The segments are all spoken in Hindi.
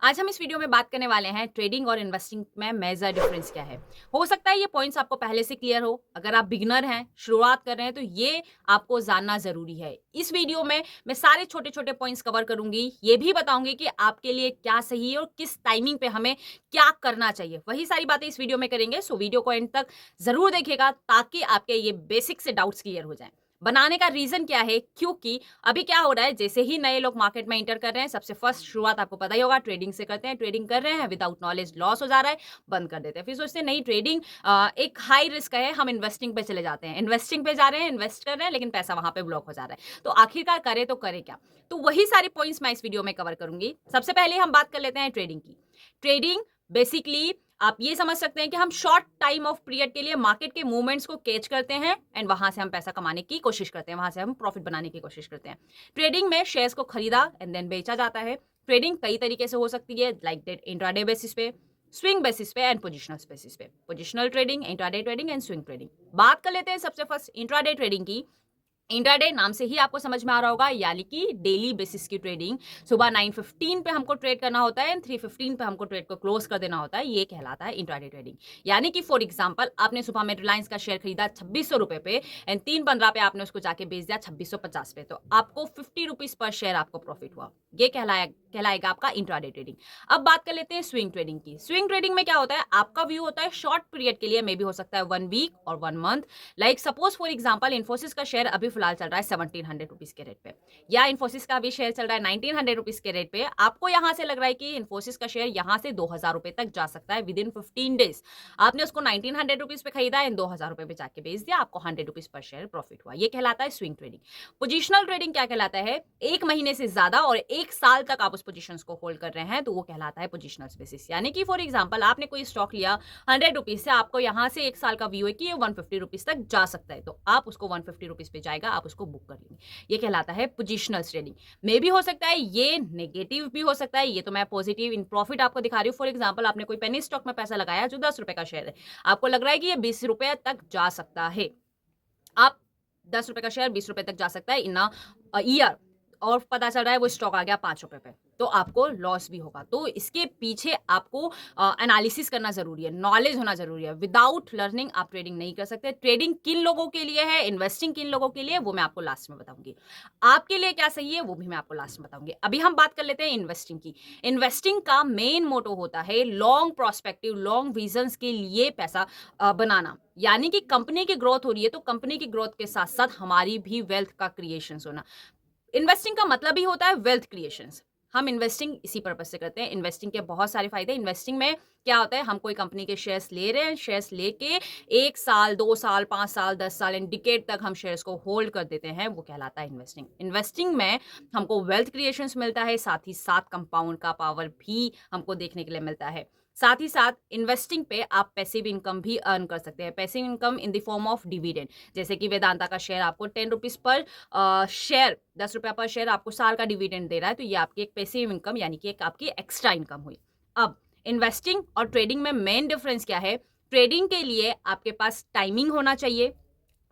आज हम इस वीडियो में बात करने वाले हैं ट्रेडिंग और इन्वेस्टिंग में मेजर डिफरेंस क्या है। हो सकता है ये पॉइंट्स आपको पहले से क्लियर हो। अगर आप बिगिनर हैं, शुरुआत कर रहे हैं, तो ये आपको जानना जरूरी है। इस वीडियो में मैं सारे छोटे छोटे पॉइंट्स कवर करूंगी। ये भी बताऊंगी कि आपके लिए क्या सही है और किस टाइमिंग पे हमें क्या करना चाहिए। वही सारी बातें इस वीडियो में करेंगे। सो वीडियो को एंड तक जरूर देखिएगा ताकि आपके ये बेसिक से डाउट्स क्लियर हो जाएं। बनाने का रीजन क्या है, क्योंकि अभी क्या हो रहा है, जैसे ही नए लोग मार्केट में एंटर कर रहे हैं, सबसे फर्स्ट शुरुआत आपको पता ही होगा ट्रेडिंग से करते हैं। ट्रेडिंग कर रहे हैं, विदाउट नॉलेज लॉस हो जा रहा है, बंद कर देते हैं। फिर सोचते हैं नहीं, ट्रेडिंग एक हाई रिस्क है, हम इन्वेस्टिंग पे चले जाते हैं। इन्वेस्टिंग पे जा रहे हैं, इन्वेस्ट कर रहे हैं, लेकिन पैसा वहां पे ब्लॉक हो जा रहा है। तो आखिरकार करे तो करे क्या? तो वही सारे पॉइंट्स मैं इस वीडियो में कवर करूंगी। सबसे पहले हम बात कर लेते हैं ट्रेडिंग की। ट्रेडिंग बेसिकली आप ये समझ सकते हैं कि हम शॉर्ट टाइम ऑफ पीरियड के लिए मार्केट के मूवमेंट्स को कैच करते हैं एंड वहां से हम पैसा कमाने की कोशिश करते हैं, वहां से हम प्रॉफिट बनाने की कोशिश करते हैं। ट्रेडिंग में शेयर्स को खरीदा एंड देन बेचा जाता है। ट्रेडिंग कई तरीके से हो सकती है, लाइक डेट इंट्राडे बेसिस पे, स्विंग बेसिस पे एंड पोजिशनल बेसिस पे। Positional trading, intraday trading and swing trading. बात कर लेते हैं सबसे फर्स्ट इंट्राडे ट्रेडिंग की। इंट्राडे नाम से ही आपको समझ में आ रहा होगा, यानी कि डेली बेसिस की ट्रेडिंग। सुबह 9:15 पे हमको ट्रेड करना होता है एंड 3:15 पे हमको ट्रेड को क्लोज कर देना होता है। ये कहलाता है इंट्राडे ट्रेडिंग। यानी कि फॉर एग्जांपल आपने सुबह में रिलायंस का शेयर खरीदा 2600 रुपए पे एंड 3:15 पे आपने उसको जाके बेच दिया 2650 पे, तो आपको 50 रुपीज पर शेयर आपको प्रॉफिट हुआ। ये कहलाएगा आपका इंट्राडे ट्रेडिंग। अब बात कर लेते हैं स्विंग ट्रेडिंग की। स्विंग ट्रेडिंग में क्या होता है, आपका व्यू होता है शॉर्ट पीरियड के लिए, मे भी हो सकता है 1 वीक और 1 month. Like suppose for example Infosys का शेयर अभी फिलहाल चल रहा है 1700 रुपीज के रेट पे, या इन्फोसिस का भी शेयर चल रहा है 1900 रुपीज के रेट पे। आपको यहां से लग रहा है कि इन्फोसिस का शेयर यहां से 2000 रुपए तक जा सकता है विद इन 15 डेज। आपने उसको 1900 रुपीज पे खरीदा एंड 2000 रुपए पे जाके बेच दिया, आपको 100 रुपीज पर शेयर प्रॉफिट हुआ। ये कहलाता है स्विंग ट्रेडिंग। पोजिशनल ट्रेडिंग क्या कहलाता है, एक महीने से ज्यादा और एक साल तक आप उस पोजिशन को होल्ड कर रहे हैं, तो वो कहलाता है पोजिशनल बेसिस। यानी कि फॉर एग्जाम्पल आपने कोई स्टॉक लिया 100 रुपीज से, आपको यहां से एक साल का व्यू है कि ये 150 रुपीज तक जा सकता है, तो आप उसको 150 रुपीज पे जाएगा, आप उसको बुक कर लेंगे। ये कहलाता है पोजिशनल ट्रेडिंग। मे भी हो सकता है ये नेगेटिव भी हो सकता है, ये तो मैं पॉजिटिव इन प्रॉफिट आपको दिखा रही हूँ। फॉर एग्जाम्पल आपने कोई पेनी स्टॉक में पैसा लगाया जो 10 रुपए का शेयर है, आपको लग रहा है कि ये 20 रुपए तक जा सकता है। आप 10 रुपए का शेयर 20 रुपए तक जा सकता है इन ईयर, और पता चल रहा है वो स्टॉक आ गया 5 रुपए पे, तो आपको लॉस भी होगा। तो इसके पीछे आपको एनालिसिस करना जरूरी है, नॉलेज होना जरूरी है। विदाउट लर्निंग आप ट्रेडिंग नहीं कर सकते। ट्रेडिंग किन लोगों के लिए है, इन्वेस्टिंग किन लोगों के लिए, वो मैं आपको लास्ट में बताऊंगी। आपके लिए क्या सही है वो भी मैं आपको लास्ट में बताऊंगी। अभी हम बात कर लेते हैं इन्वेस्टिंग की। इन्वेस्टिंग का मेन मोटो होता है लॉन्ग प्रोस्पेक्टिव, लॉन्ग विजन्स के लिए पैसा बनाना। यानी कि कंपनी की ग्रोथ हो रही है, तो कंपनी की ग्रोथ के साथ साथ हमारी भी वेल्थ का क्रिएशन होना। इन्वेस्टिंग का मतलब ही होता है वेल्थ क्रिएशन। हम इन्वेस्टिंग इसी पर्पज से करते हैं। इन्वेस्टिंग के बहुत सारे फायदे। इन्वेस्टिंग में क्या होता है, हम कोई कंपनी के शेयर्स ले रहे हैं, शेयर्स लेके 1 साल 2 साल 5 साल 10 साल एंड डिकेड तक हम शेयर्स को होल्ड कर देते हैं, वो कहलाता है इन्वेस्टिंग। इन्वेस्टिंग में हमको वेल्थ क्रिएशन मिलता है, साथ ही साथ कंपाउंड का पावर भी हमको देखने के लिए मिलता है। साथ ही साथ इन्वेस्टिंग पे आप पैसिव इनकम भी अर्न कर सकते हैं। Passive income in the form of dividend, जैसे कि वेदांता का शेयर आपको 10 रुपीज पर शेयर, 10 रुपया पर शेयर आपको साल का डिविडेंड दे रहा है, तो ये आपकी एक पैसिव इनकम यानी कि एक आपकी एक्स्ट्रा इनकम हुई। अब इन्वेस्टिंग और ट्रेडिंग में मेन डिफरेंस क्या है, ट्रेडिंग के लिए आपके पास टाइमिंग होना चाहिए,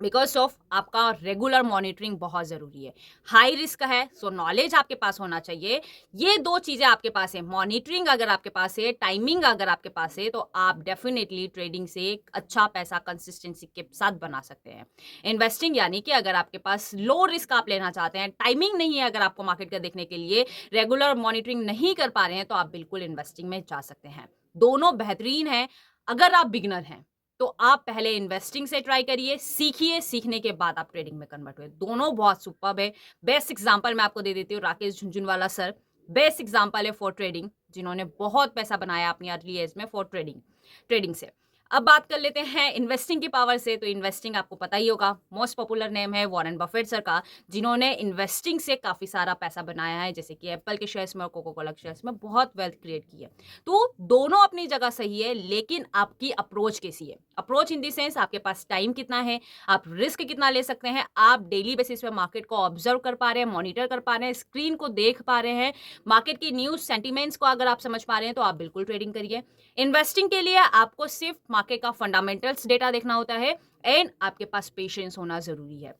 बिकॉज ऑफ आपका रेगुलर मॉनिटरिंग बहुत जरूरी है। हाई रिस्क है, सो नॉलेज आपके पास होना चाहिए। ये दो चीजें आपके पास है, मॉनिटरिंग अगर आपके पास है, टाइमिंग अगर आपके पास है, तो आप डेफिनेटली ट्रेडिंग से एक अच्छा पैसा कंसिस्टेंसी के साथ बना सकते हैं। इन्वेस्टिंग यानी कि अगर आपके पास लो रिस्क आप लेना चाहते हैं, टाइमिंग नहीं है अगर आपको मार्केट का देखने के लिए, रेगुलर मॉनिटरिंग नहीं कर पा रहे हैं, तो आप बिल्कुल इन्वेस्टिंग में जा सकते हैं। दोनों बेहतरीन है। अगर आप बिगनर हैं तो आप पहले इन्वेस्टिंग से ट्राई करिए, सीखिए, सीखने के बाद आप ट्रेडिंग में कन्वर्ट हुए। दोनों बहुत सुपर्ब है। बेस्ट एग्जांपल मैं आपको दे देती हूँ, Rakesh Jhunjhunwala sir best example है फॉर ट्रेडिंग, जिन्होंने बहुत पैसा बनाया अपनी अर्ली एज में फॉर ट्रेडिंग से। अब बात कर लेते हैं इन्वेस्टिंग की पावर से। तो इन्वेस्टिंग आपको पता ही होगा, मोस्ट पॉपुलर नेम है वॉरेन बफेट सर का, जिन्होंने इन्वेस्टिंग से काफी सारा पैसा बनाया है, जैसे कि एप्पल के शेयर्स में और कोको कोला के शेयर्स में बहुत वेल्थ क्रिएट की है। तो दोनों अपनी जगह सही है, लेकिन आपकी अप्रोच कैसी है। अप्रोच इन दी सेंस आपके पास टाइम कितना है, आप रिस्क कितना ले सकते हैं, आप डेली बेसिस पे मार्केट को ऑब्जर्व कर पा रहे हैं, मॉनिटर कर पा रहे हैं, स्क्रीन को देख पा रहे हैं, मार्केट की न्यूज सेंटीमेंट्स को अगर आप समझ पा रहे हैं, तो आप बिल्कुल ट्रेडिंग करिए। इन्वेस्टिंग के लिए आपको सिर्फ मार्केट का फंडामेंटल्स डेटा देखना होता है एंड आपके पास पेशेंस होना जरूरी है।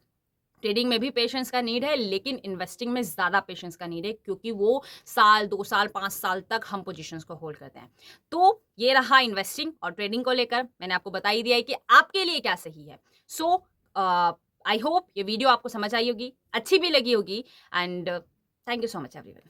ट्रेडिंग में भी पेशेंस का नीड है, लेकिन इन्वेस्टिंग में ज़्यादा पेशेंस का नीड है, क्योंकि वो साल 2 साल 5 साल तक हम पोजीशंस को होल्ड करते हैं। तो ये रहा इन्वेस्टिंग और ट्रेडिंग को लेकर मैंने आपको बता ही दिया है कि आपके लिए क्या सही है। सो आई होप ये वीडियो आपको समझ आई होगी, अच्छी भी लगी होगी, and thank you so much everyone.